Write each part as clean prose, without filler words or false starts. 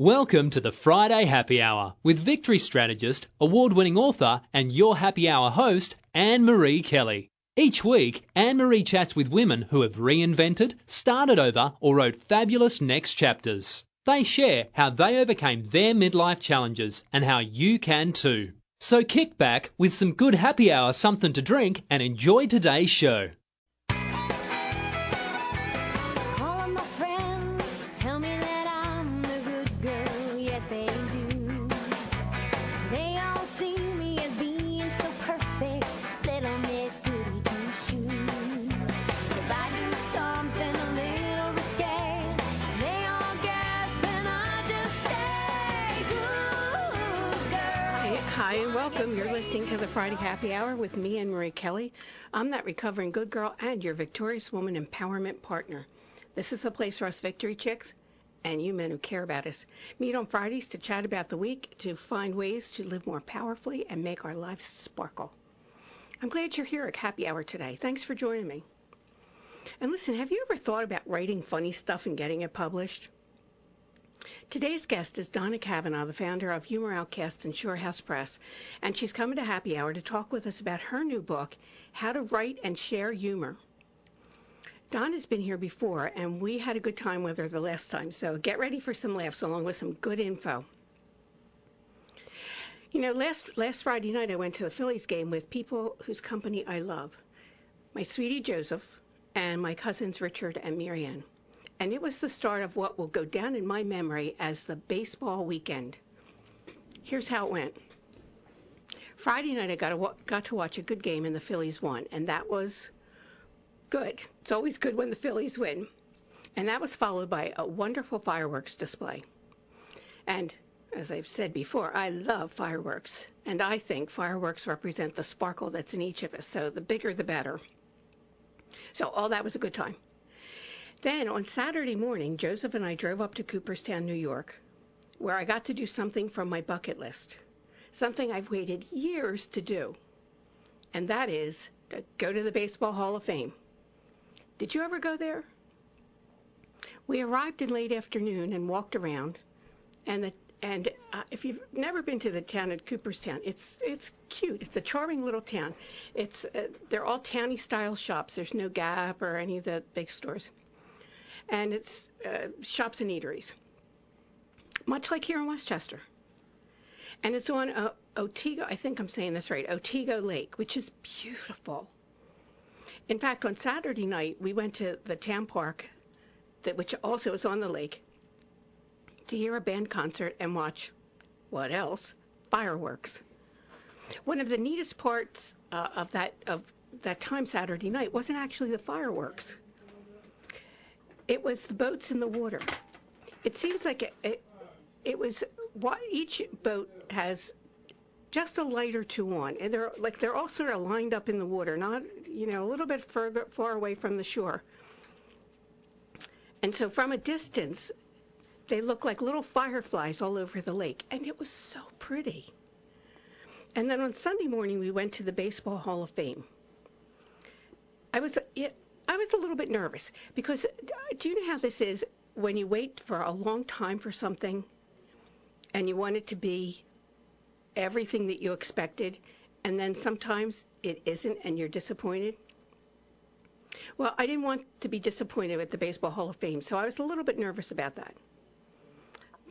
Welcome to the Friday Happy Hour with victory strategist, award-winning author and your happy hour host, Annmarie Kelly. Each week, Annmarie chats with women who have reinvented, started over or wrote fabulous next chapters. They share how they overcame their midlife challenges and how you can too. So kick back with some good happy hour something to drink and enjoy today's show. Hi and welcome. You're listening to the Friday Happy Hour with me, Annmarie Kelly. I'm that recovering good girl and your victorious woman empowerment partner. This is a place for us victory chicks and you men who care about us. Meet on Fridays to chat about the week, to find ways to live more powerfully and make our lives sparkle. I'm glad you're here at Happy Hour today. Thanks for joining me. And listen, have you ever thought about writing funny stuff and getting it published? Today's guest is Donna Cavanaugh, the founder of Humor Outcast and Shore House Press, and she's coming to Happy Hour to talk with us about her new book, How to Write and Share Humor. Donna's been here before, and we had a good time with her the last time, so get ready for some laughs along with some good info. You know, last Friday night I went to the Phillies game with people whose company I love, my sweetie Joseph and my cousins Richard and Marianne. And it was the start of what will go down in my memory as the baseball weekend. Here's how it went. Friday night, I got to watch a good game and the Phillies won, and that was good. It's always good when the Phillies win. And that was followed by a wonderful fireworks display. And as I've said before, I love fireworks, and I think fireworks represent the sparkle that's in each of us, so the bigger the better. So all that was a good time. Then on Saturday morning, Joseph and I drove up to Cooperstown, New York, where I got to do something from my bucket list, something I've waited years to do, and that is to go to the Baseball Hall of Fame. Did you ever go there? We arrived in late afternoon and walked around, and if you've never been to the town of Cooperstown, it's cute. It's a charming little town. They're all towny-style shops. There's no Gap or any of the big stores. And it's shops and eateries, much like here in Westchester. And it's on Otsego, I think I'm saying this right, Otsego Lake, which is beautiful. In fact, on Saturday night, we went to the town park, which also is on the lake, to hear a band concert and watch, what else? Fireworks. One of the neatest parts of that time Saturday night wasn't actually the fireworks. It was the boats in the water. It seems like it was each boat has just a light or two on, and they're all sort of lined up in the water, not a little bit far away from the shore. And so from a distance, they look like little fireflies all over the lake, and it was so pretty. And then on Sunday morning, we went to the Baseball Hall of Fame. I was a little bit nervous because do you know how this is when you wait for a long time for something and you want it to be everything that you expected, and then sometimes it isn't and you're disappointed? Well, I didn't want to be disappointed at the Baseball Hall of Fame, so I was a little bit nervous about that.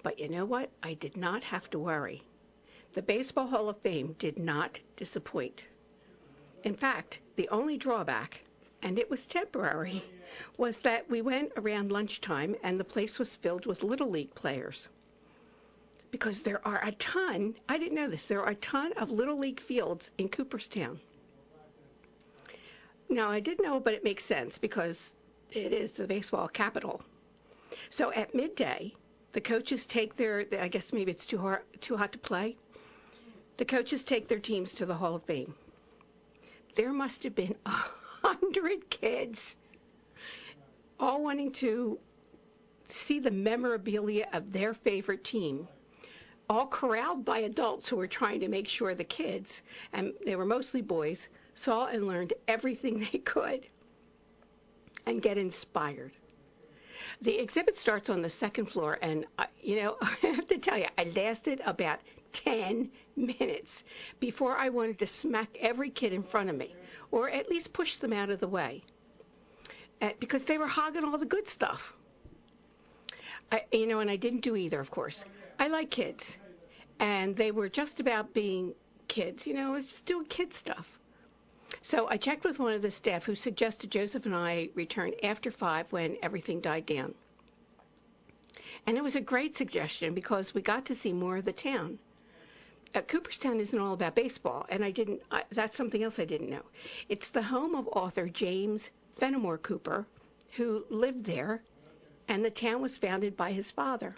But you know what? I did not have to worry. The Baseball Hall of Fame did not disappoint. In fact, the only drawback, and it was temporary, was that we went around lunchtime and the place was filled with Little League players. Because there are a ton, I didn't know this, there are a ton of Little League fields in Cooperstown. Now, I didn't know, but it makes sense because it is the baseball capital. So at midday, the coaches take I guess maybe it's too hot to play. The coaches take their teams to the Hall of Fame. There must have been 100 kids all wanting to see the memorabilia of their favorite team, all corralled by adults who were trying to make sure the kids, and they were mostly boys, saw and learned everything they could and get inspired. The exhibit starts on the second floor, and, I have to tell you, I lasted about 10 minutes before I wanted to smack every kid in front of me, or at least push them out of the way, because they were hogging all the good stuff. And I didn't do either, of course. I like kids, and they were just about being kids. I was just doing kid stuff. So I checked with one of the staff who suggested Joseph and I return after 5 when everything died down. And it was a great suggestion because we got to see more of the town. Cooperstown isn't all about baseball, and that's something else I didn't know. It's the home of author James Fenimore Cooper, who lived there, and the town was founded by his father.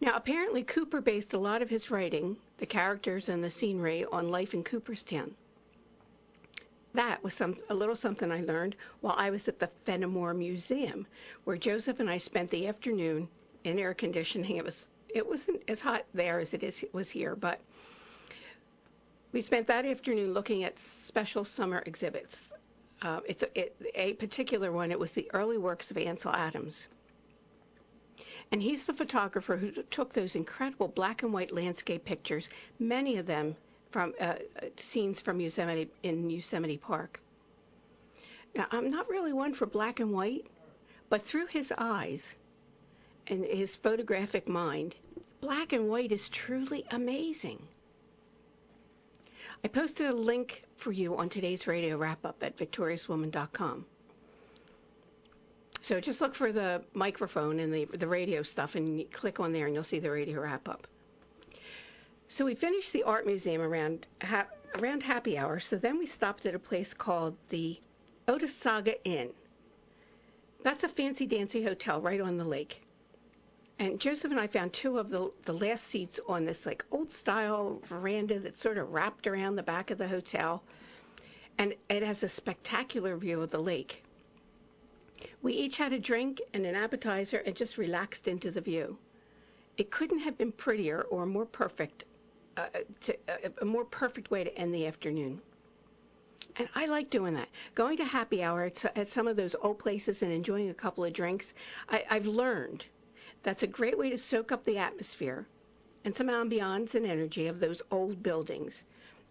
Now, apparently Cooper based a lot of his writing, the characters and the scenery, on life in Cooperstown. That was a little something I learned while I was at the Fenimore Museum, where Joseph and I spent the afternoon in air conditioning. It wasn't as hot there as was here, but we spent that afternoon looking at special summer exhibits. A particular one, it was the early works of Ansel Adams. And he's the photographer who took those incredible black and white landscape pictures, many of them from scenes from Yosemite Park. Now, I'm not really one for black and white, but through his eyes and his photographic mind, black and white is truly amazing. I posted a link for you on today's radio wrap-up at victoriouswoman.com. So just look for the microphone and the radio stuff, and you click on there and you'll see the radio wrap-up. So we finished the art museum around happy hour, so then we stopped at a place called the Otesaga Inn. That's a fancy-dancy hotel right on the lake. And Joseph and I found 2 of the last seats on this old-style veranda that's sort of wrapped around the back of the hotel, and it has a spectacular view of the lake. We each had a drink and an appetizer and just relaxed into the view. It couldn't have been prettier or more perfect. A more perfect way to end the afternoon. And I like doing that. Going to happy hour at some of those old places and enjoying a couple of drinks, I've learned that's a great way to soak up the atmosphere and some ambiance and energy of those old buildings.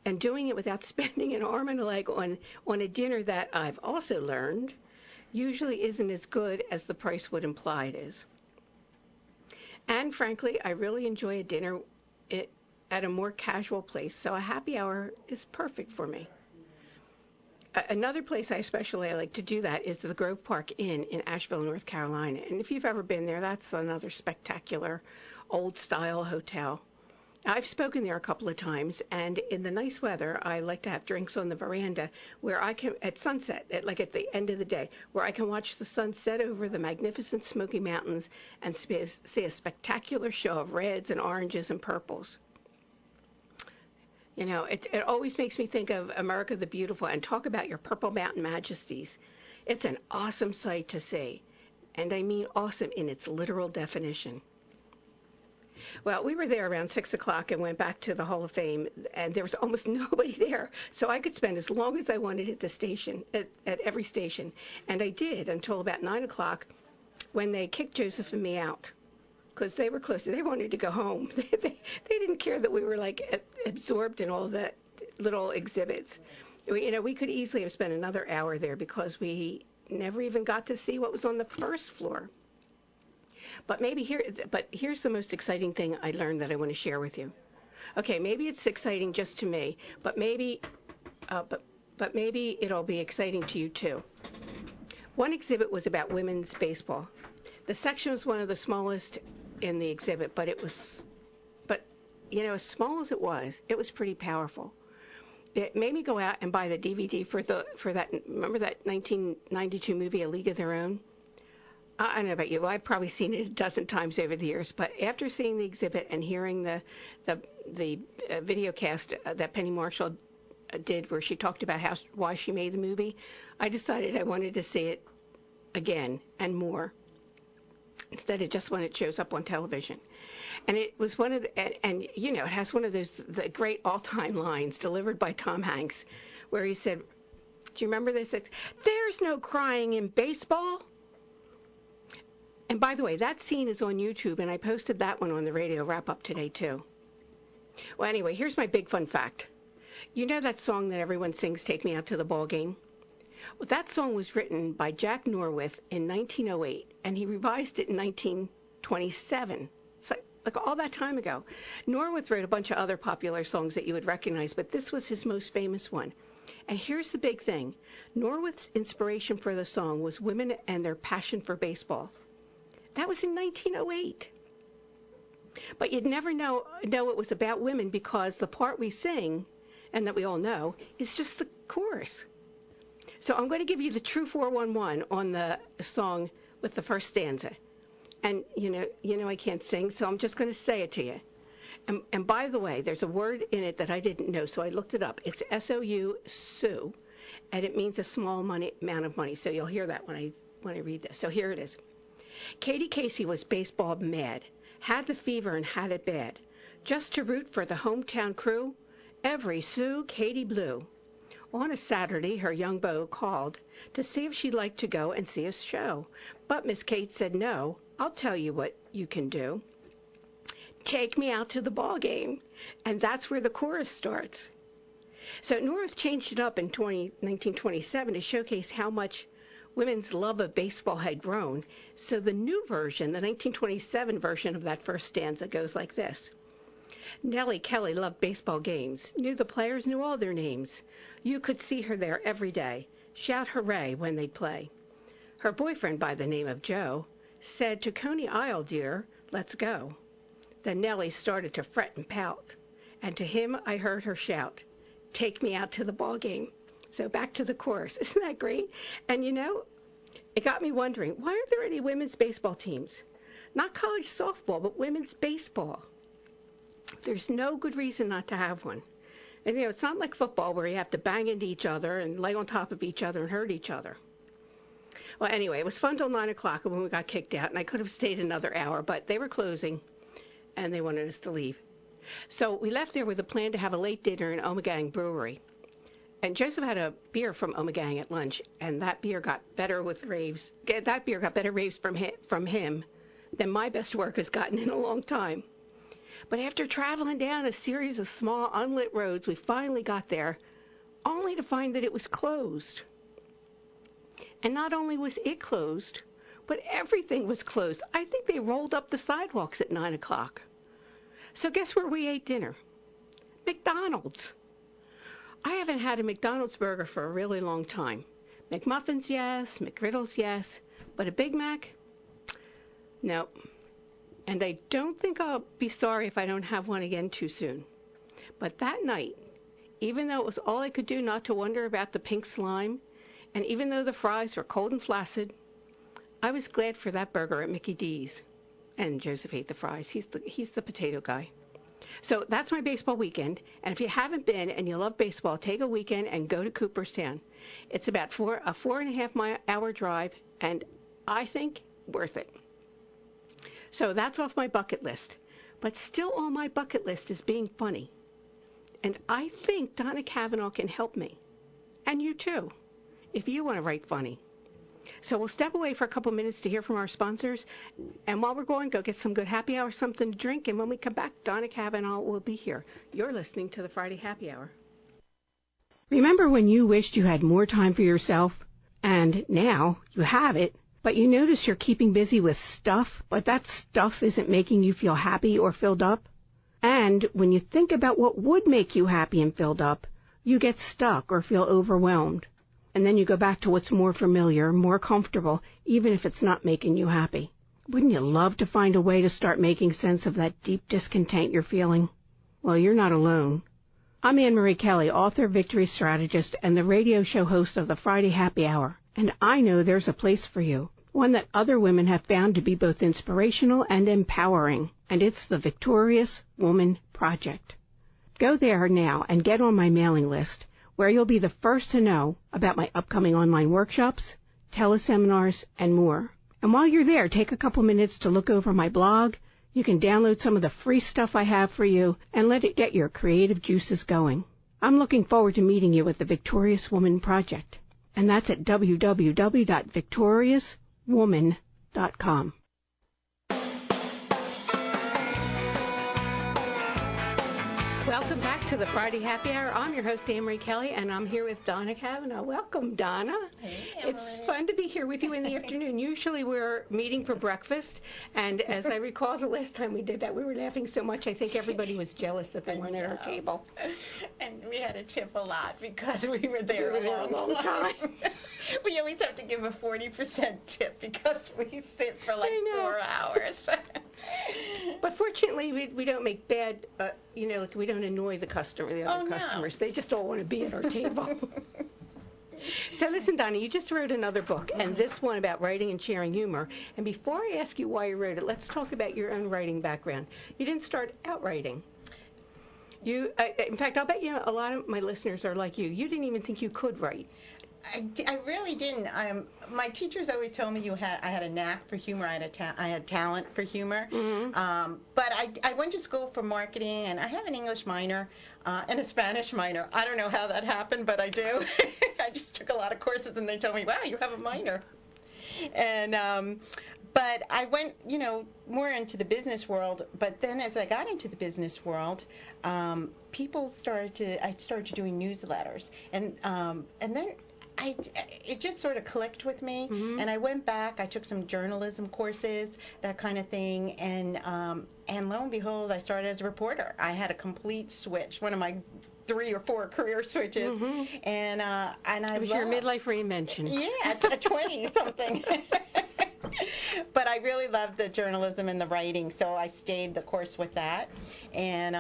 And doing it without spending an arm and a leg on a dinner that I've also learned usually isn't as good as the price would imply it is. And frankly, I really enjoy a dinner at a more casual place, so a happy hour is perfect for me. Another place I especially like to do that is the Grove Park Inn in Asheville, North Carolina. And if you've ever been there, that's another spectacular old-style hotel. I've spoken there a couple of times, and in the nice weather, I like to have drinks on the veranda where I can, at sunset, at the end of the day, where I can watch the sun set over the magnificent Smoky Mountains and see a spectacular show of reds and oranges and purples. It always makes me think of America the Beautiful, and talk about your Purple Mountain Majesties. It's an awesome sight to see, and I mean awesome in its literal definition. Well, we were there around 6 o'clock and went back to the Hall of Fame, and there was almost nobody there, so I could spend as long as I wanted at the station, at every station, and I did until about 9 o'clock when they kicked Joseph and me out. Because they were close. They wanted to go home. They didn't care that we were absorbed in all the little exhibits. We could easily have spent another hour there because we never even got to see what was on the first floor. But here's the most exciting thing I learned that I want to share with you. Okay, maybe it's exciting just to me, but maybe it'll be exciting to you too. One exhibit was about women's baseball. The section was one of the smallest in the exhibit, but as small as it was pretty powerful. It made me go out and buy the DVD for that. Remember that 1992 movie, A League of Their Own? I don't know about you. I've probably seen it a dozen times over the years, but after seeing the exhibit and hearing the video cast that Penny Marshall did, where she talked about why she made the movie, I decided I wanted to see it again and more, instead of just when it shows up on television. And it was one of it has one of the great all-time lines delivered by Tom Hanks, where he said, do you remember this? There's no crying in baseball. And by the way, that scene is on YouTube, and I posted that one on the radio wrap-up today, too. Well, anyway, here's my big fun fact. You know that song that everyone sings, Take Me Out to the Ball Game? Well, that song was written by Jack Norwith in 1908, and he revised it in 1927. It's like all that time ago. Norwith wrote a bunch of other popular songs that you would recognize, but this was his most famous one. And here's the big thing. Norwith's inspiration for the song was women and their passion for baseball. That was in 1908. But you'd never know it was about women because the part we sing, and that we all know, is just the chorus. So I'm going to give you the true 411 on the song with the first stanza. And you know I can't sing, so I'm just going to say it to you. And by the way, there's a word in it that I didn't know, so I looked it up. It's S-O-U, sue, and it means a small amount of money. So you'll hear that when I read this. So here it is. Katie Casey was baseball mad, had the fever and had it bad. Just to root for the hometown crew, every sou Katie blew. On a Saturday, her young beau called to see if she'd like to go and see a show. But Miss Kate said, no, I'll tell you what you can do. Take me out to the ball game. And that's where the chorus starts. So North changed it up in 1927 to showcase how much women's love of baseball had grown. So the new version, the 1927 version of that first stanza goes like this. Nellie Kelly loved baseball games, knew the players, knew all their names. You could see her there every day, shout hooray when they'd play. Her boyfriend by the name of Joe said to Coney Isle, dear, let's go. Then Nellie started to fret and pout, and to him I heard her shout, take me out to the ball game. So back to the chorus. Isn't that great? And it got me wondering, why aren't there any women's baseball teams? Not college softball, but women's baseball. There's no good reason not to have one. And it's not like football where you have to bang into each other and lay on top of each other and hurt each other. Well, anyway, it was fun till 9 o'clock when we got kicked out, and I could have stayed another hour, but they were closing, and they wanted us to leave. So we left there with a plan to have a late dinner in Omegang Brewery. And Joseph had a beer from Omegang at lunch, and that beer got better with raves. That beer got better raves from him than my best work has gotten in a long time. But after traveling down a series of small unlit roads, we finally got there, only to find that it was closed. And not only was it closed, but everything was closed. I think they rolled up the sidewalks at 9 o'clock. So guess where we ate dinner? McDonald's. I haven't had a McDonald's burger for a really long time. McMuffins, yes. McGriddles, yes. But a Big Mac? No. And I don't think I'll be sorry if I don't have one again too soon. But that night, even though it was all I could do not to wonder about the pink slime, and even though the fries were cold and flaccid, I was glad for that burger at Mickey D's. And Joseph ate the fries. He's the potato guy. So that's my baseball weekend. And if you haven't been and you love baseball, take a weekend and go to Cooperstown. It's about a 4.5 hour drive, and I think worth it. So that's off my bucket list. But still on my bucket list is being funny. And I think Donna Cavanaugh can help me. And you too, if you want to write funny. So we'll step away for a couple minutes to hear from our sponsors. And while we're going, go get some good happy hour, something to drink. And when we come back, Donna Cavanaugh will be here. You're listening to the Friday Happy Hour. Remember when you wished you had more time for yourself? And now you have it. But you notice you're keeping busy with stuff, but that stuff isn't making you feel happy or filled up? And when you think about what would make you happy and filled up, you get stuck or feel overwhelmed. And then you go back to what's more familiar, more comfortable, even if it's not making you happy. Wouldn't you love to find a way to start making sense of that deep discontent you're feeling? Well, you're not alone. I'm Annmarie Kelly, author, victory strategist, and the radio show host of the Friday Happy Hour. And I know there's a place for you. One that other women have found to be both inspirational and empowering, and it's the Victorious Woman Project. Go there now and get on my mailing list, where you'll be the first to know about my upcoming online workshops, teleseminars, and more. And while you're there, take a couple minutes to look over my blog. You can download some of the free stuff I have for you and let it get your creative juices going. I'm looking forward to meeting you at the Victorious Woman Project, and that's at www.victoriouswoman.com. Welcome back to the Friday Happy Hour. I'm your host, Annmarie Kelly, and I'm here with Donna Cavanaugh. Welcome, Donna. Hey, It's fun to be here with you in the afternoon. Usually we're meeting for breakfast, and as I recall the last time we did that, we were laughing so much I think everybody was jealous that they weren't at our table. And we had to tip a lot because we were there a long time. We always have to give a 40% tip because we sit for like 4 hours. But fortunately, we don't make bad, like we don't annoy the other customers. They just all want to be at our table. So listen, Donna, you just wrote another book, and this one about writing and sharing humor. And before I ask you why you wrote it, let's talk about your own writing background. You didn't start out writing. In fact, I'll bet you a lot of my listeners are like you. You didn't even think you could write. I really didn't. My teachers always told me I had a knack for humor. I had talent for humor. Mm-hmm. But I went to school for marketing, and I have an English minor and a Spanish minor. I don't know how that happened, but I do. I just took a lot of courses, and they told me, wow, you have a minor. And but I went, more into the business world. But then as I got into the business world, I started doing newsletters, and then it just sort of clicked with me, mm-hmm. and I went back. I took some journalism courses, that kind of thing, and lo and behold, I started as a reporter. I had a complete switch, one of my 3 or 4 career switches, mm-hmm. and I was your midlife reinvention. Yeah, at 20 something. But I really loved the journalism and the writing, so I stayed the course with that, and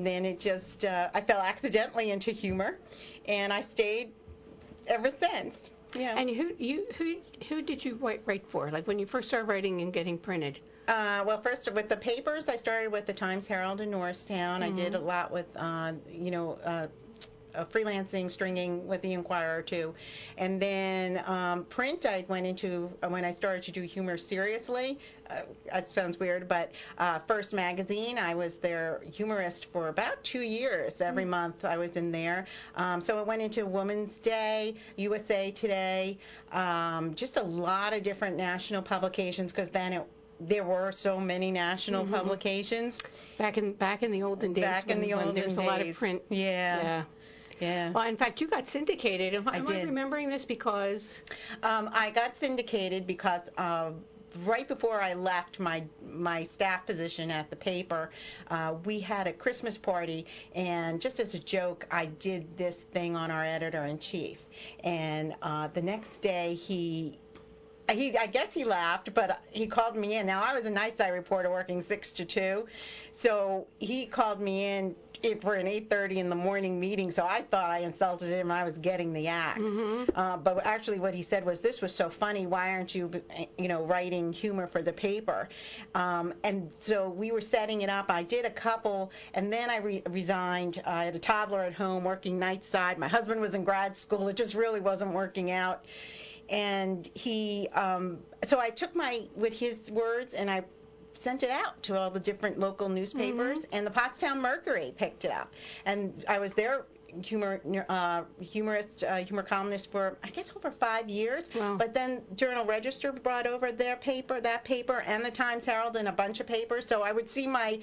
then it just I fell accidentally into humor, and I stayed ever since. Yeah. And who did you write for? Like when you first started writing and getting printed? Well, first with the papers, I started with the Times Herald in Norristown. Mm-hmm. I did a lot with freelancing, stringing with the Inquirer too, and then print I went into when I started to do humor seriously. That sounds weird, but First Magazine, I was their humorist for about 2 years. Every month I was in there. So I went into Women's Day, USA Today, just a lot of different national publications because then there were so many national mm-hmm. publications. Back in the olden days. Back in the olden days. There's a lot of print. Yeah. Yeah. Well, in fact, you got syndicated. Am I remembering this because? I got syndicated because right before I left my staff position at the paper, we had a Christmas party, and just as a joke, I did this thing on our editor-in-chief. And the next day, I guess he laughed, but he called me in. Now, I was a night side reporter working 6 to 2, so he called me in for an 8:30 in the morning meeting, so I thought I insulted him and I was getting the axe. Mm-hmm. But actually what he said was, this was so funny, why aren't you, writing humor for the paper? And so we were setting it up. I did a couple, and then I resigned. I had a toddler at home working night side. My husband was in grad school. It just really wasn't working out. And so I took with his words, and I sent it out to all the different local newspapers, mm-hmm. and the Pottstown Mercury picked it up. And I was their humor columnist for, I guess, over 5 years. Wow. But then Journal Register brought over that paper, and the Times Herald, and a bunch of papers. So I would see my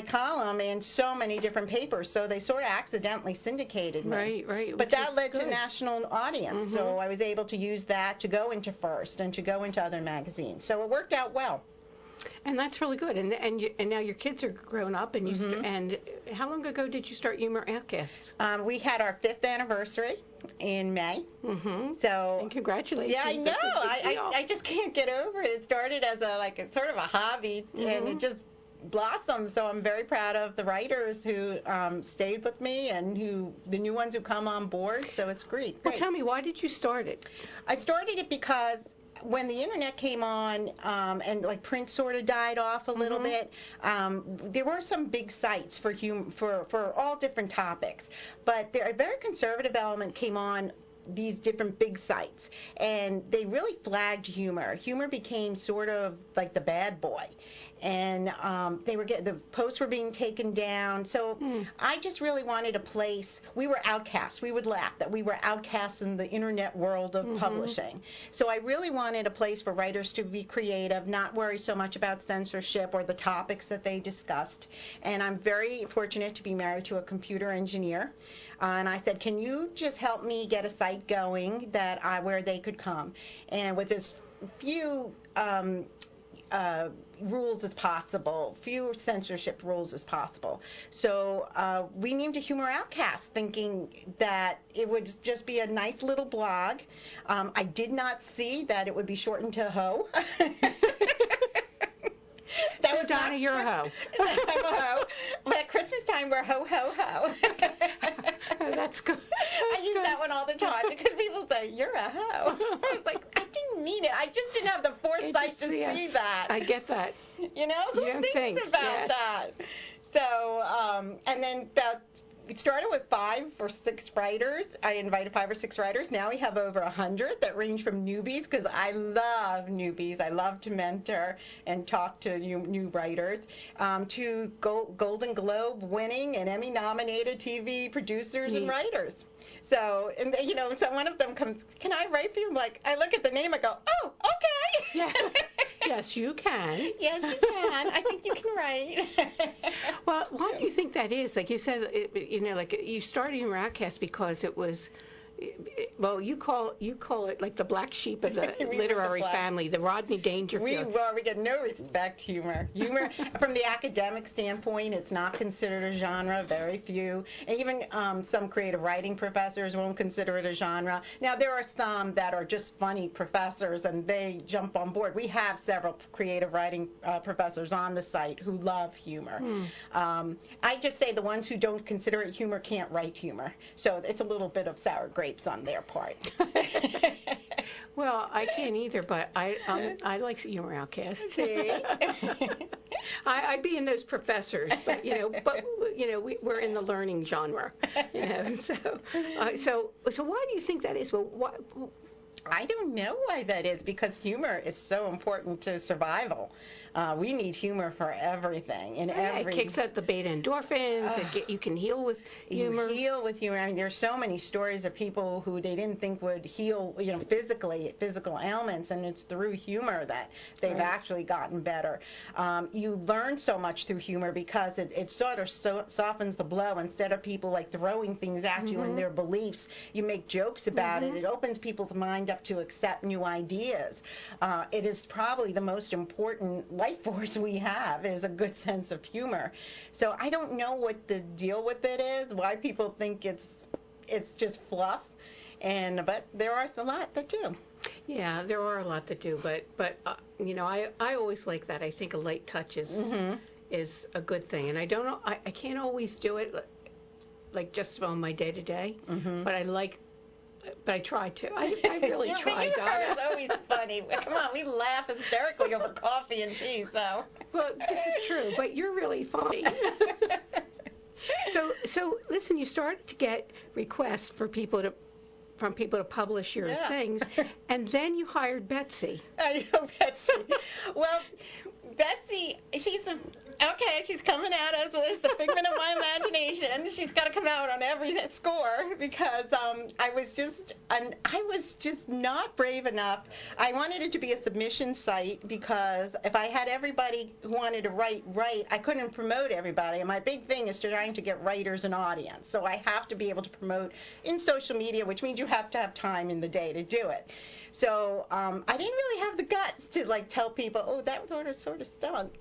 column in so many different papers, so they sort of accidentally syndicated me. Right. But that led to national audience, mm-hmm. so I was able to use that to go into First and to go into other magazines. So it worked out well. And that's really good. And now your kids are grown up, and mm-hmm. and how long ago did you start Humor Outcasts? We had our 5th anniversary in May. Mm-hmm. So and congratulations. Yeah, I know. I just can't get over it. It started as a sort of a hobby, mm-hmm. and it just blossomed. So I'm very proud of the writers who stayed with me, and the new ones who come on board. So it's great. Well, tell me, why did you start it? I started it because when the internet came on, and print sort of died off a little mm-hmm. bit, there were some big sites for all different topics, but a very conservative element came on these different big sites, and they really flagged humor. Humor became sort of like the bad boy, and the posts were being taken down. So I just really wanted a place. We were outcasts. We would laugh that we were outcasts in the internet world of publishing. So I really wanted a place for writers to be creative, not worry so much about censorship or the topics that they discussed. And I'm very fortunate to be married to a computer engineer. And I said, can you just help me get a site going where they could come? And with as few rules as possible, few censorship rules as possible. So we named it Humor Outcast, thinking that it would just be a nice little blog. I did not see that it would be shortened to Ho. That was Donna, you're a hoe. I'm a hoe. But at Christmas time, we're ho, ho, ho. Oh, that's good. I use that one all the time because people say, you're a hoe. I was like, I didn't mean it. I just didn't have the foresight to see that. I get that. You know, who thinks about that? So, and then it started with 5 or 6 writers. I invited 5 or 6 writers. Now we have over 100 that range from newbies, because I love newbies. I love to mentor and talk to new writers, to Golden Globe winning and Emmy nominated TV producers and writers. So, and so one of them comes, can I write for you? I'm like, I look at the name, I go, oh, okay. Yeah. Yes, you can. Yes, you can. I think you can write. Well, why do you think that is? Like you said, like you started your Outcast because it was, well, you call it like the black sheep of the literary family, the Rodney Dangerfield. We get no respect. Humor from the academic standpoint, it's not considered a genre. Very few, and even some creative writing professors won't consider it a genre. Now there are some that are just funny professors and they jump on board. We have several creative writing professors on the site who love humor. I just say the ones who don't consider it humor can't write humor. So it's a little bit of sour grapes on their part. Well, I can't either, but I like Humor Outcast. See? I'd be in those professors, but we're in the learning genre, So why do you think that is? Well, I don't know why that is, because humor is so important to survival. We need humor for everything. It kicks out the beta endorphins. You can heal with humor. You heal with humor. I mean, there's so many stories of people who they didn't think would heal, physical ailments, and it's through humor that they've actually gotten better. You learn so much through humor because it sort of softens the blow. Instead of people like throwing things at you and their beliefs, you make jokes about it. It opens people's mind up to accept new ideas. It is probably the most important life force we have, is a good sense of humor. So I don't know what the deal with it is, why people think it's just fluff, but there are a lot that do. Yeah, there are a lot that do, but I always like that. I think a light touch is a good thing, and I don't know, I can't always do it like just on my day to day, but I try to. I really try, Donna. Donna. It's always funny. Come on, we laugh hysterically over coffee and tea, so. Well, this is true, but you're really funny. So listen, you started to get requests from people to publish your things, and then you hired Betsy. I know Betsy. Well, Betsy, she's coming out as the figment of my imagination. She's got to come out on every score, because I was just not brave enough. I wanted it to be a submission site, because if I had everybody who wanted to write, I couldn't promote everybody. And my big thing is trying to get writers an audience. So I have to be able to promote in social media, which means you have to have time in the day to do it. So I didn't really have the guts to tell people, oh, that sort of stunk,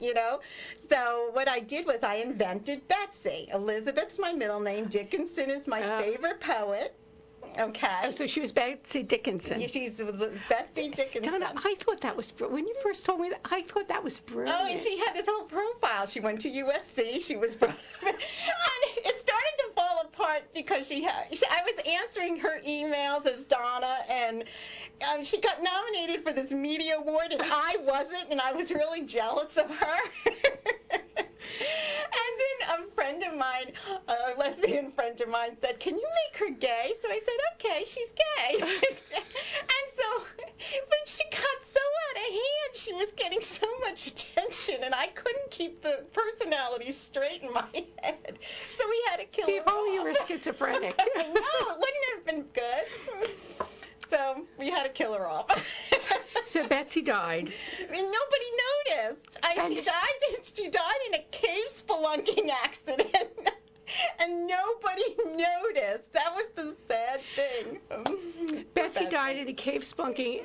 So what I did was I invented Betsy. Elizabeth's my middle name. Dickinson is my favorite poet. Okay. So she was Betsy Dickinson. Yeah, she's Betsy Dickinson. Donna, I thought that was, when you first told me that, I thought that was brilliant. Oh, and she had this whole profile. She went to USC. She was brought up. And it started to fall apart because I was answering her emails as Donna, and she got nominated for this media award, and I wasn't, and I was really jealous of her. And then a friend of mine, a lesbian friend of mine, said, can you make her gay? So I said, okay, she's gay. And so, but she got so out of hand. She was getting so much attention. function, and I couldn't keep the personality straight in my head. So we had to kill her See, if only you off. were schizophrenic. I know, it wouldn't have been good. So we had to kill her off. So Betsy died. And nobody noticed. She died in a cave spelunking accident. And nobody noticed. That was the sad thing. Betsy died in a cave spunking,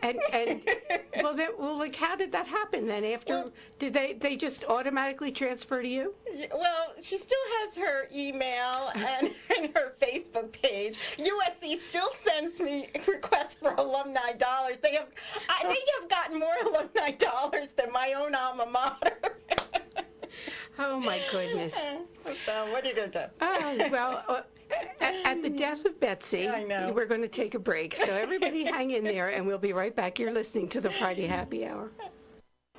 and like how did that happen then? After did they just automatically transfer to you? Well, she still has her email and her Facebook page. USC still sends me requests for alumni dollars. They have gotten more alumni dollars than my own alma mater. Oh my goodness. So what are you going to do? Oh, well, at the death of Betsy, I know. we're going to take a break. So everybody hang in there, and we'll be right back. You're listening to the Friday Happy Hour.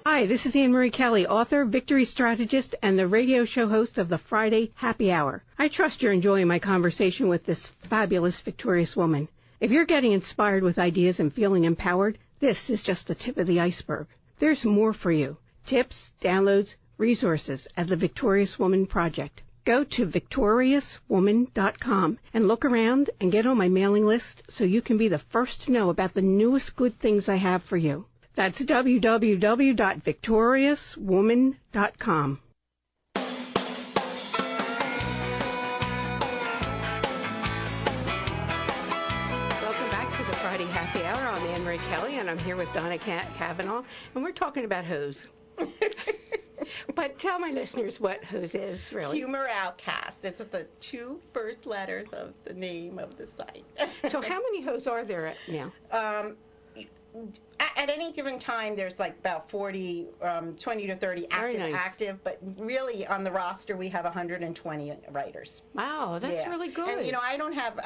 Hi, this is Annmarie Kelly, author, victory strategist, and the radio show host of the Friday Happy Hour. I trust you're enjoying my conversation with this fabulous, victorious woman. If you're getting inspired with ideas and feeling empowered, this is just the tip of the iceberg. There's more for you. Tips, downloads, resources at the Victorious Woman Project. Go to victoriouswoman.com and look around and get on my mailing list so you can be the first to know about the newest good things I have for you. That's www.victoriouswoman.com. Welcome back to the Friday Happy Hour. I'm Annmarie Kelly, and I'm here with Donna Cavanaugh, and we're talking about hose. But tell my listeners what hose is, really. Humor Outcast. It's the two first letters of the name of the site. So how many hose are there now? At any given time, there's like about 20 to 30 active, but really on the roster we have 120 writers. Wow, that's really good. And, I don't have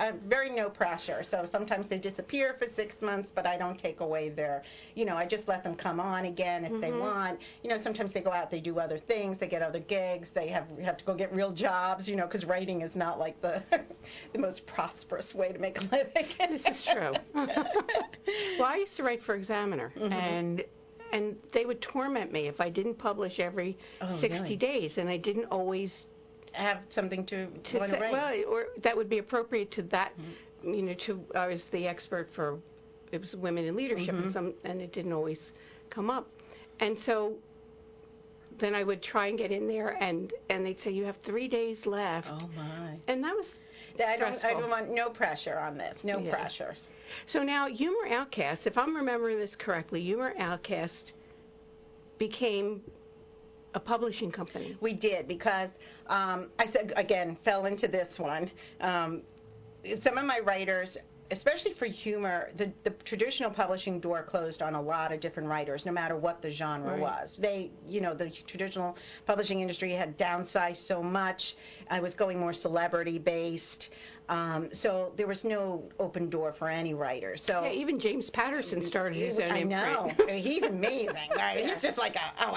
no pressure. So sometimes they disappear for 6 months, but I don't take away their, I just let them come on again if they want. Sometimes they go out, they do other things, they get other gigs, they have to go get real jobs, because writing is not like the the most prosperous way to make a living. This is true. Well, I used to write for Examiner, and they would torment me if I didn't publish every 60 days, and I didn't always have something to say. Well, or that would be appropriate to that. I was the expert for it was women in leadership, and it didn't always come up, and so then I would try and get in there, and they'd say you have 3 days left. Oh my! And that was. I don't want no pressure on this. No pressures. So now, Humor Outcast, if I'm remembering this correctly, Humor Outcast became a publishing company. We did because I said again fell into this one. Some of my writers, especially for humor, the traditional publishing door closed on a lot of different writers, no matter what the genre was. The traditional publishing industry had downsized so much. I was going more celebrity-based. So there was no open door for any writer. So even James Patterson started his own imprint. I know. He's amazing. He's just like, wow.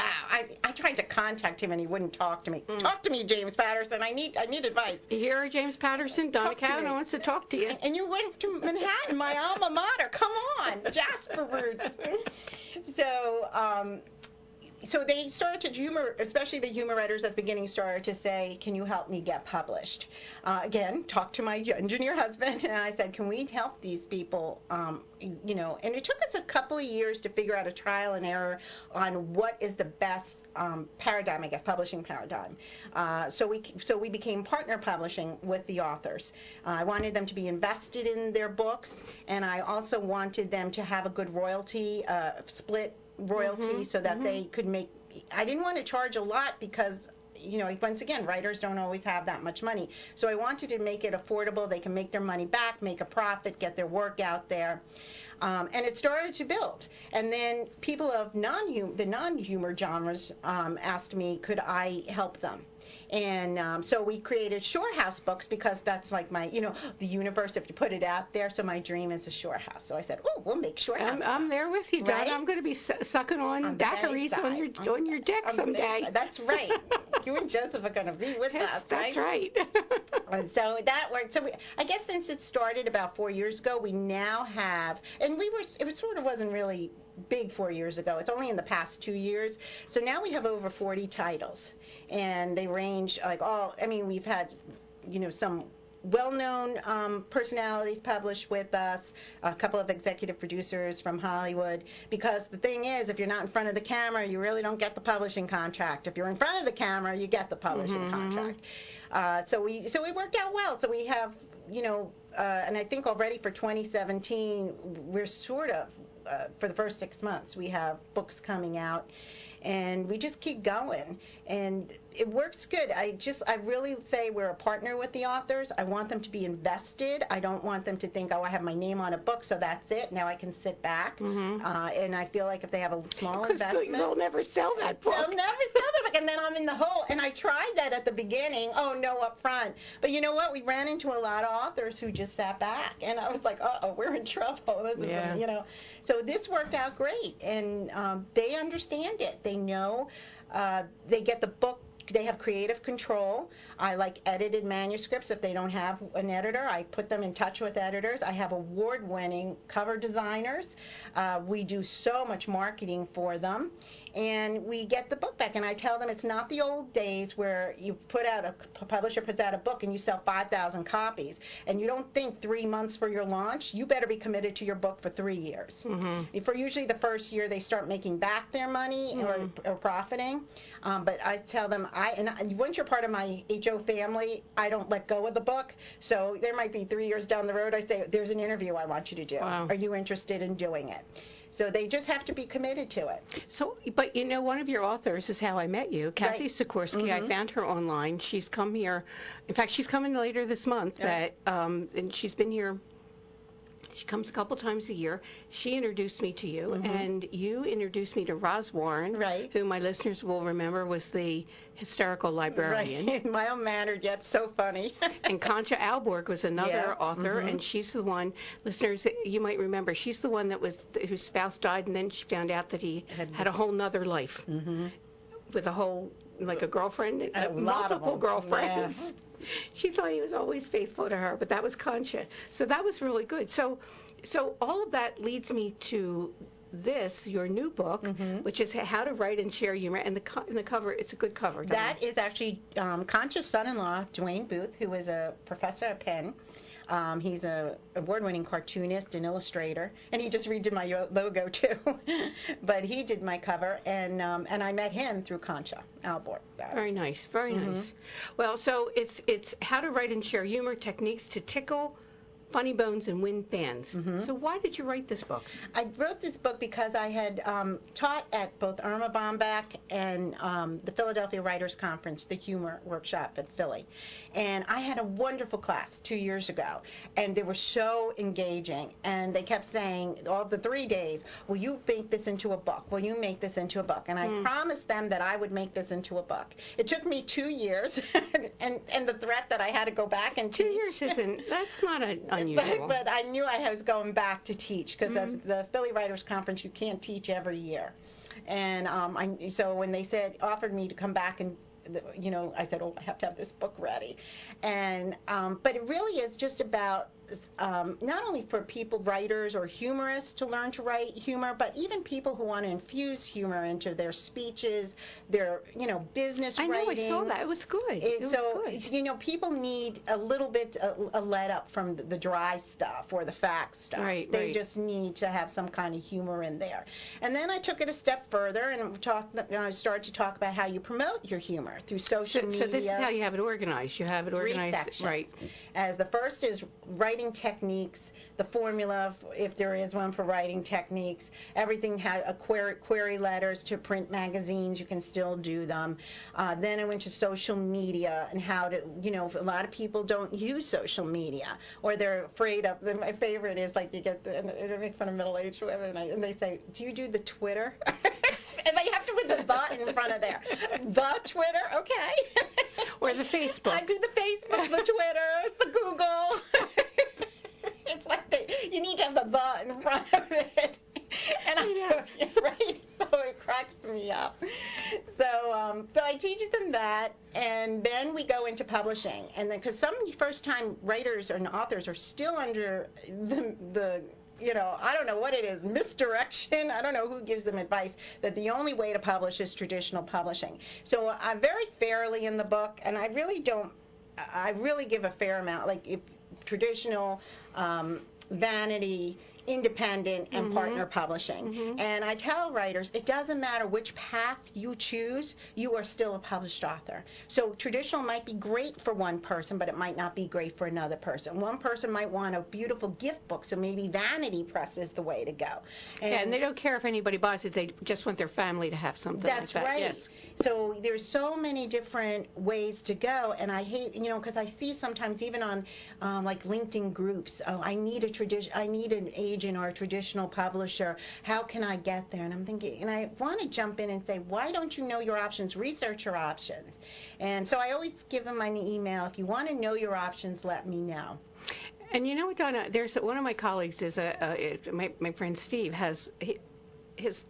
I tried to contact him and he wouldn't talk to me. Talk to me, James Patterson. I need advice. Here, James Patterson. Donna Cavanaugh wants to talk to you. And you went to Manhattan, my alma mater. Come on, Jasper roots. So they started to especially the humor writers at the beginning started to say, can you help me get published? Again, talked to my engineer husband, and I said, can we help these people? And it took us a couple of years to figure out a trial and error on what is the best paradigm, I guess, publishing paradigm. So we became partner publishing with the authors. I wanted them to be invested in their books, and I also wanted them to have a good royalty split royalty so that they could make. I didn't want to charge a lot because once again, writers don't always have that much money. So I wanted to make it affordable. They can make their money back, make a profit, get their work out there. And it started to build. And then people of the non-humor genres asked me, could I help them? And so we created Shore House books because that's like my, the universe, if you put it out there. So my dream is a Shore House. So I said, we'll make Shore House. I'm there with you, Donna. Right? I'm going to be sucking on daiquiris on your deck someday. That's right. You and Joseph are going to be with us, right? That's right. So that worked. So I guess since it started about 4 years ago, we now have, and it sort of wasn't really big 4 years ago. It's only in the past 2 years. So now we have over 40 titles, and they range like we've had, some well-known personalities published with us, a couple of executive producers from Hollywood, because the thing is, if you're not in front of the camera, you really don't get the publishing contract. If you're in front of the camera, you get the publishing contract. So we worked out well. So we have, and I think already for 2017, we're sort of, for the first 6 months, we have books coming out. And we just keep going, and it works good. I really say we're a partner with the authors. I want them to be invested. I don't want them to think, I have my name on a book, so that's it. Now I can sit back. And I feel like if they have a small investment, they'll never sell that book. They'll never sell the book, and then I'm in the hole. And I tried that at the beginning. Oh no, up front. But you know what? We ran into a lot of authors who just sat back, and I was like, we're in trouble. This is, So this worked out great, and they understand it. They know. They get the book. They have creative control. I like edited manuscripts. If they don't have an editor, I put them in touch with editors. I have award-winning cover designers. We do so much marketing for them, and we get the book back. And I tell them it's not the old days where a publisher puts out a book and you sell 5,000 copies, and you don't think 3 months for your launch. You better be committed to your book for 3 years. For usually the first year, they start making back their money or profiting. But I tell them, once you're part of my HO family, I don't let go of the book. So there might be 3 years down the road, I say, there's an interview I want you to do. Wow. Are you interested in doing it? So they just have to be committed to it. So, but one of your authors is how I met you, Kathy Sikorsky. I found her online. She's come here. In fact, she's coming later this month. And she's been here. She comes a couple times a year. She introduced me to you, and you introduced me to Roz Warren, who my listeners will remember was the hysterical librarian. Right, mild-mannered yet so funny. And Concha Alborg was another author, and she's the one, listeners, you might remember, she's the one whose spouse died, and then she found out that he had a whole nother life with a girlfriend, multiple girlfriends. Yeah. She thought he was always faithful to her, but that was Concha. So that was really good. So all of that leads me to your new book, which is How to Write and Share Humor. And the cover, it's a good cover. That is actually Concha's son-in-law, Dwayne Booth, who is a professor at Penn. He's an award-winning cartoonist and illustrator, and he just redid my logo too. But he did my cover, and I met him through Concha Alborg. Very nice, very nice. Well, so it's How to Write and Share Humor, Techniques to Tickle Funny Bones and Win Fans. So why did you write this book? I wrote this book because I had taught at both Irma Bombeck and the Philadelphia Writers Conference, the humor workshop at Philly. And I had a wonderful class 2 years ago, and they were so engaging. And they kept saying all the 3 days, will you make this into a book? Will you make this into a book? And I promised them that I would make this into a book. It took me 2 years, and the threat that I had to go back and teach. 2 years that's not unusual. But I knew I was going back to teach because of the Philly Writers Conference, you can't teach every year. And so when they offered me to come back and I said, I have to have this book ready. And but it really is just about not only for people, writers or humorists, to learn to write humor, but even people who want to infuse humor into their speeches, their business writing. I saw that. It was good. It was good. People need a little bit a let up from the dry stuff or the fact stuff. They just need to have some kind of humor in there. And then I took it a step further and I started to talk about how you promote your humor through social media. So this is how you have it organized. You have it organized, 3 sections. Right? As the first is writing techniques, the formula, if there is one for writing techniques. Everything had a query letters to print magazines. You can still do them. Then I went to social media and how to, a lot of people don't use social media, or they're afraid of them. My favorite is like and they make fun of middle-aged women, and they say, do you do the Twitter? And they have to put the "the" in front of there. The Twitter, okay. Or the Facebook. I do the Facebook, the Twitter, the Google. It's like you need to have the in front of it. And so it cracks me up. So I teach them that, and then we go into publishing. And then, because some first-time writers and authors are still under the I don't know what it is, misdirection. I don't know who gives them advice that the only way to publish is traditional publishing. So I'm very fairly in the book, and I really give a fair amount, like if traditional, vanity, independent, and partner publishing. And I tell writers, it doesn't matter which path you choose, you are still a published author. So traditional might be great for one person, but it might not be great for another person. One person might want a beautiful gift book, so maybe Vanity Press is the way to go. And they don't care if anybody buys it, they just want their family to have something like that. That's right. Yes. So there's so many different ways to go, and I hate, because I see sometimes even on like LinkedIn groups, I need an agent or a traditional publisher. How can I get there? And I'm thinking, and I want to jump in and say, why don't you know your options? Research your options. And so I always give them my email. If you want to know your options, let me know. And you know what, Donna? There's one of my colleagues is my friend Steve has his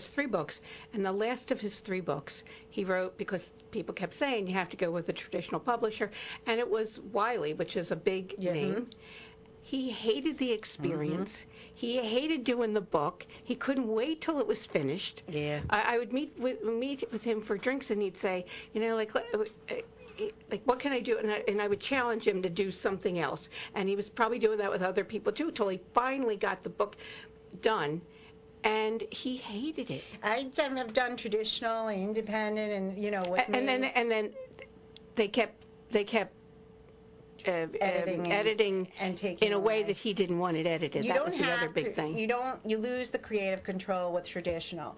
3 books, and the last of his 3 books he wrote because people kept saying you have to go with a traditional publisher, and it was Wiley, which is a big name. He hated the experience. He hated doing the book. He couldn't wait till it was finished. Yeah. I would meet with him for drinks, and he'd say, like what can I do? And I would challenge him to do something else. And he was probably doing that with other people too, till he finally got the book done. And he hated it. I have done traditional and independent, and with me. And then they kept editing and taking in a way that he didn't want it edited. That was the other big thing. You lose the creative control with traditional.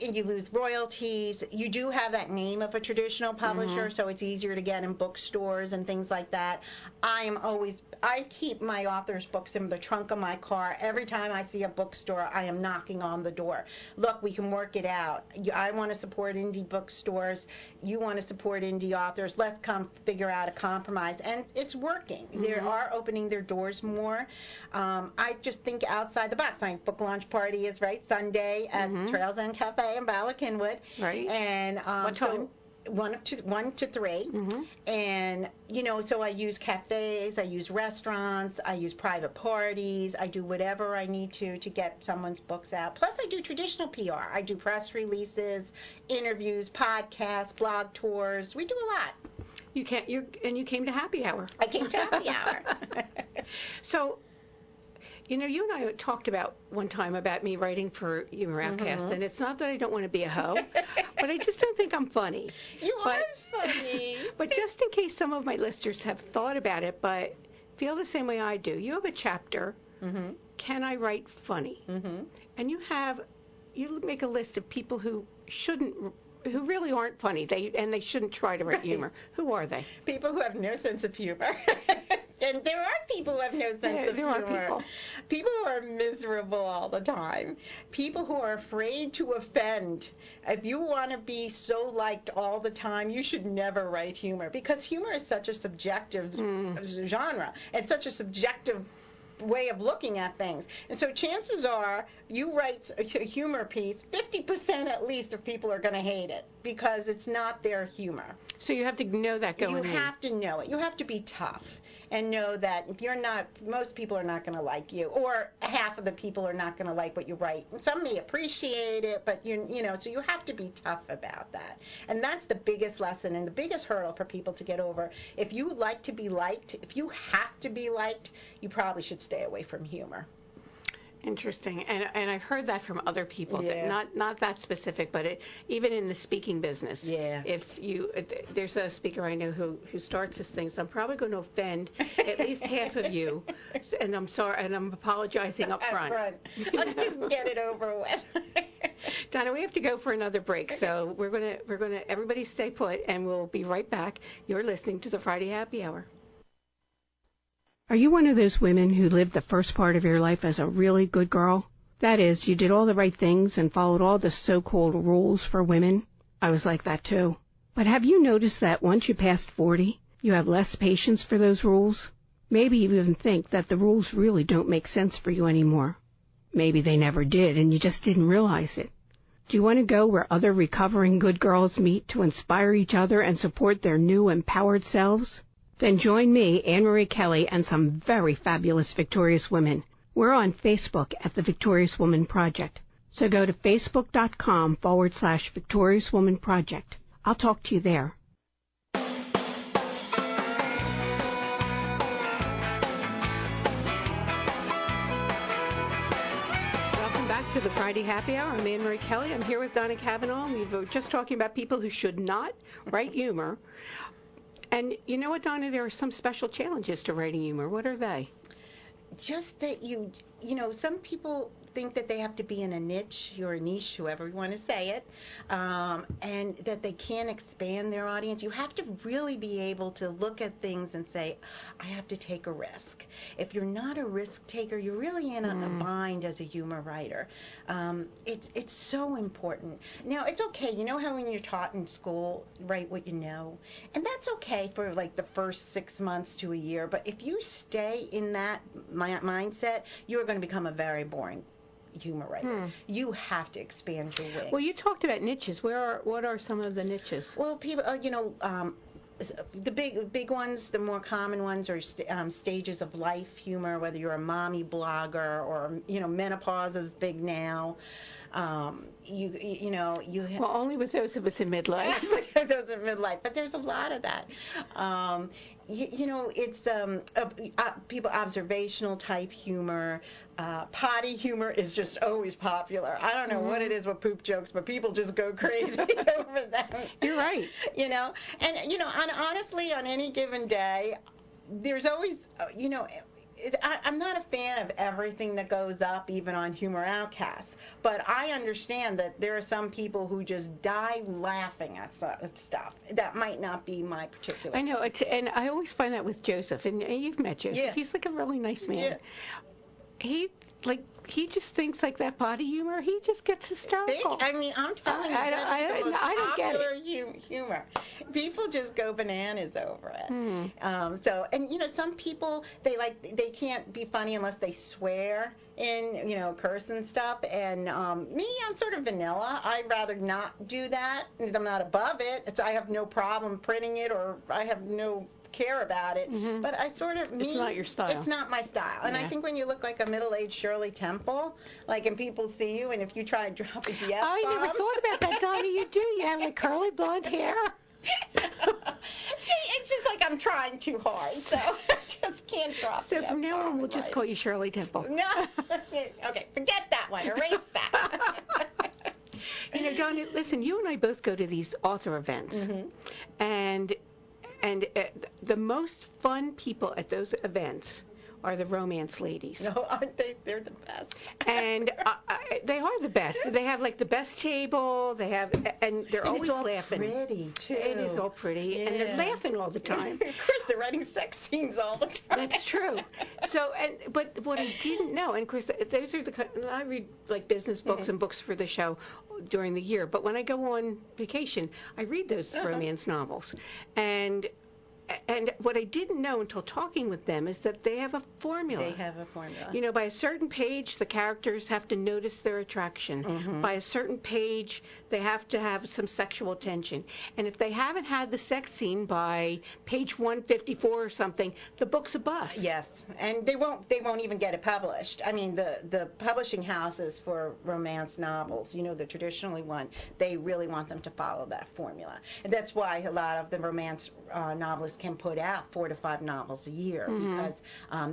You lose royalties. You do have that name of a traditional publisher, so it's easier to get in bookstores and things like that. I keep my author's books in the trunk of my car. Every time I see a bookstore, I am knocking on the door. Look, we can work it out. I want to support indie bookstores. You want to support indie authors. Let's come figure out a compromise. And it's working. They are opening their doors more. I just think outside the box. My book launch party is Sunday at Trails End Cafe in Bala Cynwyd. Right. And what time? 1 to 3, and so I use cafes, I use restaurants, I use private parties, I do whatever I need to get someone's books out. Plus I do traditional PR. I do press releases, interviews, podcasts, blog tours. We do a lot. You came to Happy Hour. I came to Happy Hour. So you and I talked about one time about me writing for Humor Outcast, and it's not that I don't want to be a hoe, but I just don't think I'm funny. You are funny. But just in case some of my listeners have thought about it but feel the same way I do, you have a chapter, Can I Write Funny? And you make a list of people who really aren't funny, they shouldn't try to write humor. Who are they? People who have no sense of humor. And there are people who have no sense of humor. There are people who are miserable all the time. People who are afraid to offend. If you want to be so liked all the time, you should never write humor, because humor is such a subjective genre. It's such a subjective way of looking at things. And so chances are you write a humor piece, 50% at least of people are going to hate it because it's not their humor. So you have to know that going in. You have to know it. You have to be tough and know that if you're not, most people are not going to like you, or half of the people are not going to like what you write. And some may appreciate it, but so you have to be tough about that. And that's the biggest lesson and the biggest hurdle for people to get over. If you like to be liked, if you have to be liked, you probably should stay away from humor. Interesting, and I've heard that from other people. Yeah. That not that specific, but even in the speaking business. Yeah. There's a speaker I know who starts this thing, so I'm probably going to offend at least half of you, and I'm sorry, and I'm apologizing up front. Let's just get it over with. Donna, we have to go for another break, so we're gonna everybody stay put, and we'll be right back. You're listening to the Friday Happy Hour. Are you one of those women who lived the first part of your life as a really good girl? That is, you did all the right things and followed all the so-called rules for women? I was like that too. But have you noticed that once you passed 40, you have less patience for those rules? Maybe you even think that the rules really don't make sense for you anymore. Maybe they never did and you just didn't realize it. Do you want to go where other recovering good girls meet to inspire each other and support their new empowered selves? Then join me, Annmarie Kelly, and some very fabulous Victorious Women. We're on Facebook at the Victorious Woman Project. So go to facebook.com/Victorious Woman Project. I'll talk to you there. Welcome back to the Friday Happy Hour. I'm Annmarie Kelly. I'm here with Donna Cavanaugh. We were just talking about people who should not write humor. And you know what, Donna? There are some special challenges to writing humor. What are they? Just that some people think that they have to be in a niche or a niche, whoever you want to say it, and that they can't expand their audience. You have to really be able to look at things and say, I have to take a risk. If you're not a risk taker, you're really in a bind as a humor writer. It's so important. Now, it's okay. You know how when you're taught in school, write what you know? And that's okay for like the first 6 months to a year. But if you stay in that mindset, you're going to become a very boring humor writer. You have to expand your wings. Well, you talked about niches. What are some of the niches? Well, people, the big ones, the more common ones are stages of life humor, whether you're a mommy blogger or, menopause is big now. Well, only with those of us in midlife. Those in midlife, but there's a lot of that. It's people observational type humor. Potty humor is just always popular. I don't know what it is with poop jokes, but people just go crazy over them. You're right. And honestly, on any given day, there's always, I'm not a fan of everything that goes up, even on Humor Outcasts. But I understand that there are some people who just die laughing at stuff. That might not be my particular. I know, and I always find that with Joseph, and you've met Joseph. Yeah. He's like a really nice man. Yeah. He just thinks like that potty humor. He just gets hysterical. I'm telling you, I don't get it. Humor. People just go bananas over it. Some people they can't be funny unless they swear and curse and stuff. And me, I'm sort of vanilla. I'd rather not do that. I'm not above it. I have no problem printing it, or I have no care about it, but I sort of it's not your style. It's not my style. And I think when you look like a middle-aged Shirley Temple, and people see you, and if you try to drop a F-bomb, I never thought about that, Donna. You do. You have like curly blonde hair. It's just like I'm trying too hard, so I just can't drop. So from now on, we'll just call you Shirley Temple. No, okay, forget that one. Erase that. Donna, listen. You and I both go to these author events, and the most fun people at those events are the romance ladies. No, aren't they? They're the best. And they are the best. They have like the best table. And they're always laughing. It's all pretty too. It is all pretty, and they're laughing all the time. Of course, they're writing sex scenes all the time. That's true. So, but what I didn't know, and of course, those are I read like business books and books for the show during the year. But when I go on vacation, I read those romance novels, and what I didn't know until talking with them is that they have a formula. They have a formula. By a certain page, the characters have to notice their attraction. By a certain page, they have to have some sexual tension. And if they haven't had the sex scene by page 154 or something, the book's a bust. Yes, and they won't even get it published. I mean, the publishing houses for romance novels, the traditionally one, they really want them to follow that formula. And that's why a lot of the romance novelists can put out 4 to 5 novels a year because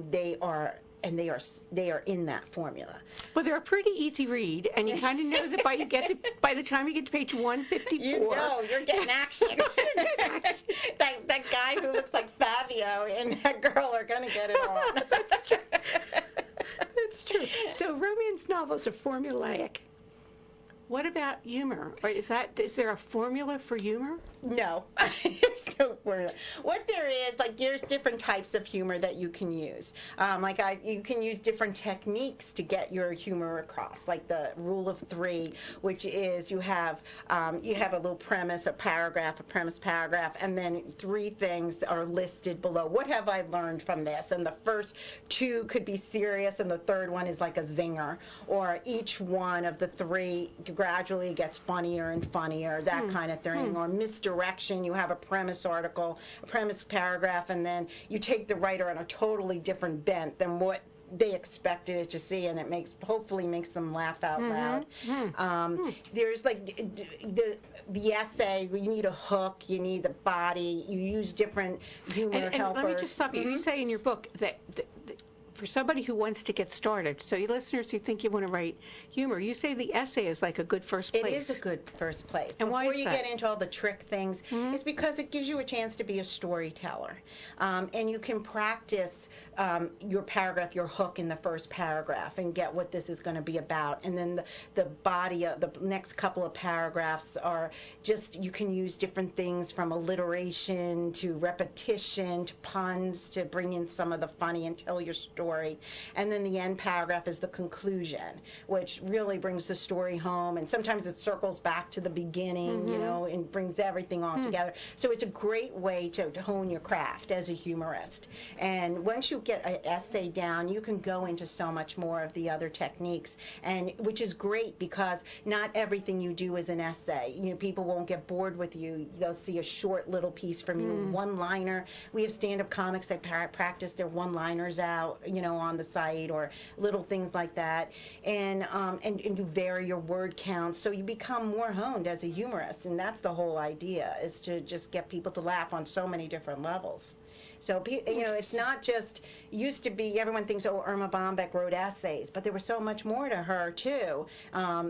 they are in that formula. Well, they're a pretty easy read, and you kind of know that by the time you get to page 154, you're getting action. that guy who looks like Fabio and that girl are going to get it on. That's true. So romance novels are formulaic. What about humor? Or is there a formula for humor? No, there's no formula. What there is, there's different types of humor that you can use. You can use different techniques to get your humor across, like the rule of 3, which is you have a little premise, a premise paragraph, and then 3 things that are listed below. What have I learned from this? And the first 2 could be serious, and the third one is like a zinger. Or each one of the 3 gradually gets funnier and funnier, that kind of thing, or mystery direction. You have a premise article, a premise paragraph, and then you take the writer on a totally different bent than what they expected it to see, and it hopefully makes them laugh out loud. There's like the essay. You need a hook. You need the body. You use different humor helpers. Let me just stop you. You say in your book that for somebody who wants to get started, so you listeners who think you want to write humor, you say the essay is like a good first place. It is a good first place. And why is Before you get into all the trick things, it's because it gives you a chance to be a storyteller. And you can practice your paragraph, your hook in the first paragraph, and get what this is going to be about. And then the body of the next couple of paragraphs are just, you can use different things from alliteration to repetition to puns to bring in some of the funny and tell your story. And then the end paragraph is the conclusion, which really brings the story home. And sometimes it circles back to the beginning, you know, and brings everything all together. So it's a great way to hone your craft as a humorist. And once you get an essay down, you can go into so much more of the other techniques, and which is great because not everything you do is an essay. You know, people won't get bored with you. They'll see a short little piece from you, one-liner. We have stand-up comics that practice their one-liners out, you know, on the site, or little things like that, and you vary your word count, so you become more honed as a humorist. And that's the whole idea, is to just get people to laugh on so many different levels. So, you know, it's not just, used to be, everyone thinks, oh, Irma Bombeck wrote essays, but there was so much more to her, too.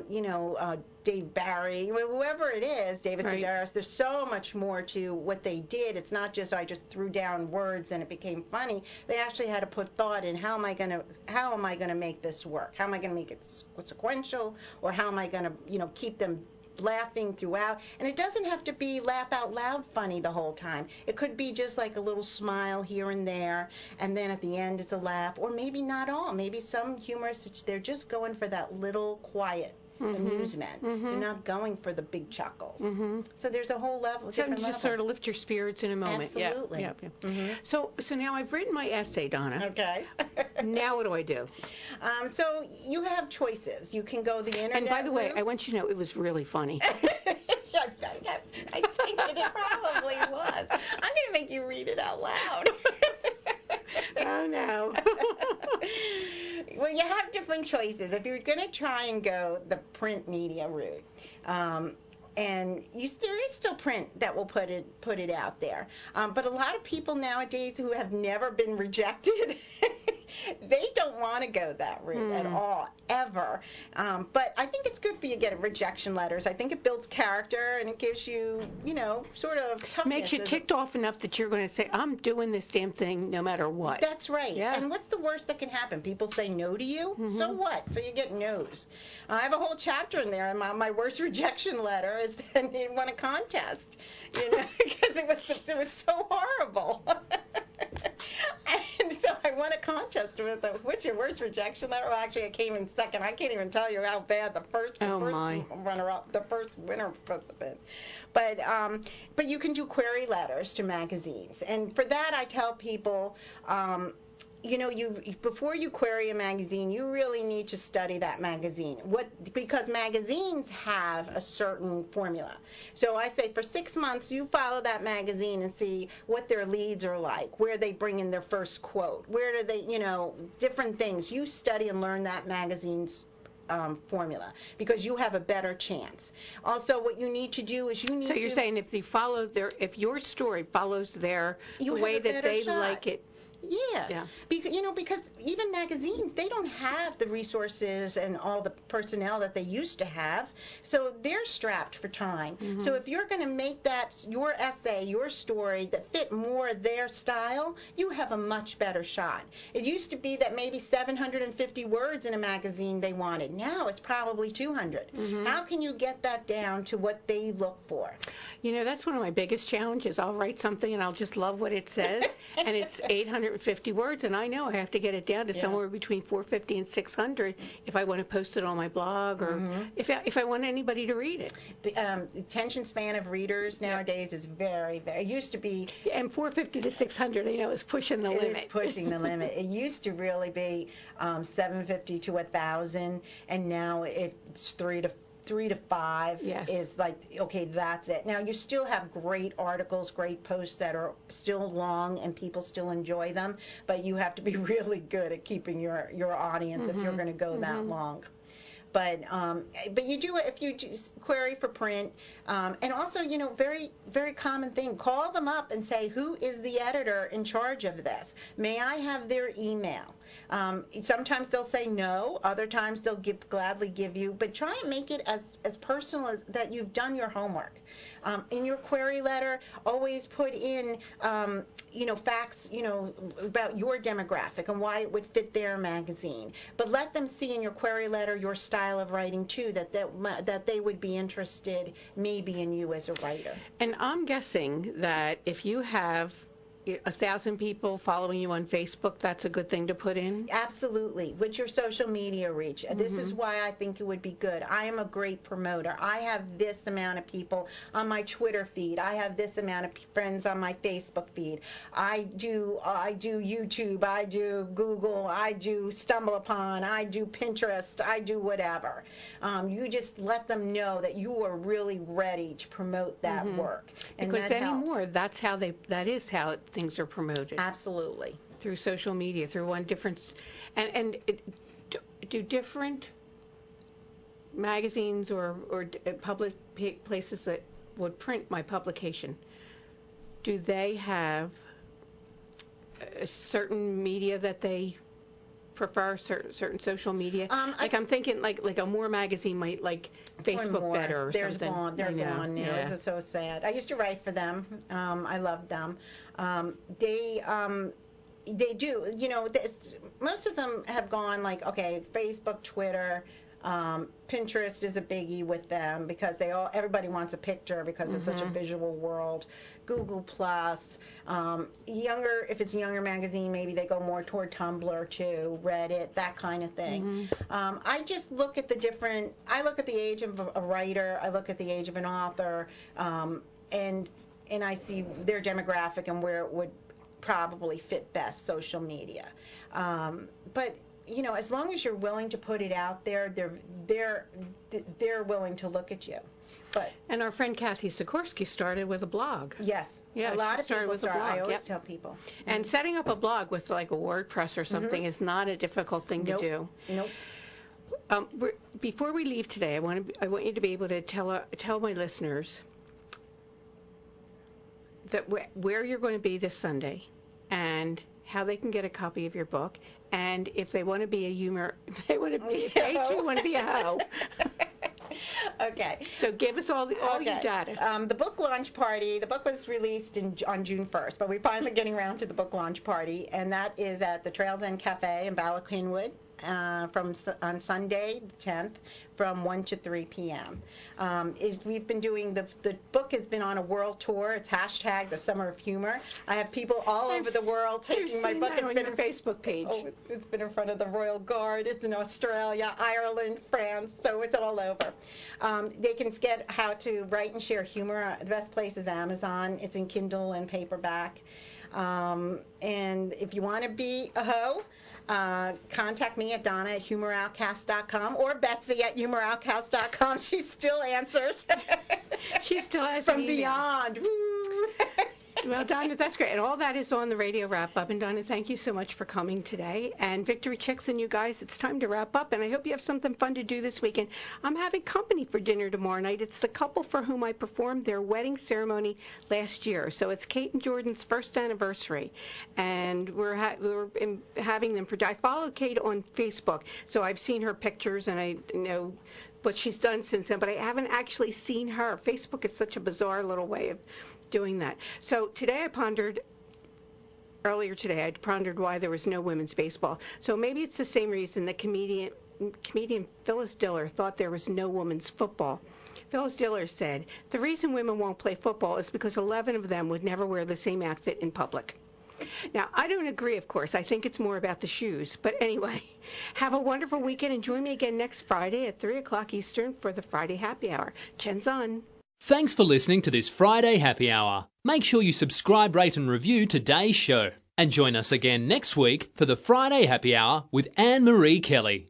You know, Dave Barry, whoever it is, David Sedaris, there's so much more to what they did. It's not just, I just threw down words and it became funny. They actually had to put thought in, how am I going to make this work? How am I going to make it sequential? Or how am I going to, you know, keep them laughing throughout? And it doesn't have to be laugh out loud funny the whole time. It could be just like a little smile here and there, and then at the end it's a laugh. Or maybe not all. Maybe some humorists, they're just going for that little quiet amusement. They're not going for the big chuckles. So there's a whole level, different level. Just sort of lift your spirits in a moment. Absolutely. So now I've written my essay, Donna. Okay. Now what do I do? So you have choices. You can go the internet And by the way, route. I want you to know it was really funny. I think that it probably was. I'm going to make you read it out loud. Oh, no. Well, you have different choices. If you're going to try and go the print media route, and there is still print that will put it out there. But a lot of people nowadays who have never been rejected, they don't want to go that route at all, ever. But I think it's good for you to get rejection letters. I think it builds character, and it gives you, you know, sort of toughness. Makes you ticked off enough that you're going to say, I'm doing this damn thing no matter what. That's right. Yeah. And what's the worst that can happen? People say no to you? So what? So you get no's. I have a whole chapter in there, and my worst rejection letter is that they won a contest, you know, because it was so horrible. And so I won a contest with what's your worst rejection letter? Well, actually, I came in second. I can't even tell you how bad the first runner-up, the first winner must have been. But you can do query letters to magazines, and for that I tell people, you know, before you query a magazine, you really need to study that magazine. Because magazines have a certain formula. So I say for 6 months, you follow that magazine and see what their leads are like, where they bring in their first quote, where do they, you know, different things. You study and learn that magazine's formula, because you have a better chance. Also, what you need to do is So you're saying if your story follows the way that they like it. Yeah. Because even magazines, they don't have the resources and all the personnel that they used to have, so they're strapped for time. So if you're going to make that your essay, your story that fit more their style, you have a much better shot. It used to be that maybe 750 words in a magazine they wanted. Now it's probably 200. How can you get that down to what they look for? You know, that's one of my biggest challenges. I'll write something and I'll just love what it says, and it's 850 words, and I know I have to get it down to somewhere between 450 and 600 if I want to post it on my blog, or if I want anybody to read it. Attention span of readers nowadays is very, very, it used to be... And 450 to 600, you know, is pushing the limit. It's pushing the limit. It used to really be 750 to 1,000, and now it's 300 to 3 to 5 Yes. is like, okay, that's it. Now, you still have great articles, great posts that are still long and people still enjoy them, but you have to be really good at keeping your audience if you're going to go that long. But you do, if you just query for print, and also, very, very common thing, call them up and say, who is the editor in charge of this? May I have their email? Sometimes they'll say no, other times they'll gladly give you, but try and make it as personal as that you've done your homework. In your query letter, always put in, facts, about your demographic and why it would fit their magazine. But let them see in your query letter your style of writing too, that they would be interested maybe in you as a writer. And I'm guessing that if you have 1,000 people following you on Facebook, that's a good thing to put in? Absolutely. With your social media reach. This is why I think it would be good. I am a great promoter. I have this amount of people on my Twitter feed. I have this amount of friends on my Facebook feed. I do YouTube. I do Google. I do StumbleUpon. I do Pinterest. I do whatever. You just let them know that you are really ready to promote that work. And Because that anymore, helps. that is how things are promoted. Absolutely. Through social media, through one different, do different magazines or public places that would print my publication, do they have a certain media that they prefer, certain social media? I'm thinking like a More magazine might like Facebook better or They're something. They're gone now. Yeah. It's so sad. I used to write for them. I loved them. They do. Most of them have gone like, okay, Facebook, Twitter, Pinterest is a biggie with them because everybody wants a picture because it's such a visual world. Google Plus, if it's a younger magazine, maybe they go more toward Tumblr too, Reddit, that kind of thing. I just look at I look at the age of a writer, I look at the age of an author, and I see their demographic and where it would probably fit best, social media. But as long as you're willing to put it out there, they're willing to look at you. And our friend Kathy Sikorsky started with a blog. Yes. Yeah, a lot of started people with a start. blog. I always tell people. And setting up a blog with like a WordPress or something is not a difficult thing to do. Nope. Before we leave today, I want you to be able to tell my listeners that where you're going to be this Sunday, and how they can get a copy of your book, and if they want to be if they do want to be a hoe. Okay. So give us all your data. The book launch party, the book was released on June 1st, but we're finally getting around to the book launch party, and that is at the Trails End Cafe in Ballackinwood on Sunday, the 10th, from 1 to 3 p.m. We've been doing, the book has been on a world tour. It's hashtag the Summer of Humor. I have people all over the world taking my book. It's been on your Facebook page. Oh, it's been in front of the Royal Guard. It's in Australia, Ireland, France, so it's all over. They can get how to write and share humor. The best place is Amazon. It's in Kindle and paperback. And if you want to be a hoe, contact me at Donna at humoroutcast.com or Betsy at humoroutcast.com. She still answers. She still has from beyond. Well, Donna, that's great. And all that is on the radio wrap-up. And, Donna, thank you so much for coming today. And Victory Chicks and you guys, it's time to wrap up. And I hope you have something fun to do this weekend. I'm having company for dinner tomorrow night. It's the couple for whom I performed their wedding ceremony last year. So it's Kate and Jordan's first anniversary. And we're having them I follow Kate on Facebook. So I've seen her pictures and I know what she's done since then. But I haven't actually seen her. Facebook is such a bizarre little way of doing that. So earlier today I pondered why there was no women's baseball. So maybe it's the same reason that comedian Phyllis Diller thought there was no women's football. Phyllis Diller said, the reason women won't play football is because 11 of them would never wear the same outfit in public. Now, I don't agree, of course. I think it's more about the shoes. But anyway, have a wonderful weekend and join me again next Friday at 3 o'clock Eastern for the Friday Happy Hour. Chenzon. Thanks for listening to this Friday Happy Hour. Make sure you subscribe, rate and review today's show. And join us again next week for the Friday Happy Hour with Annmarie Kelly.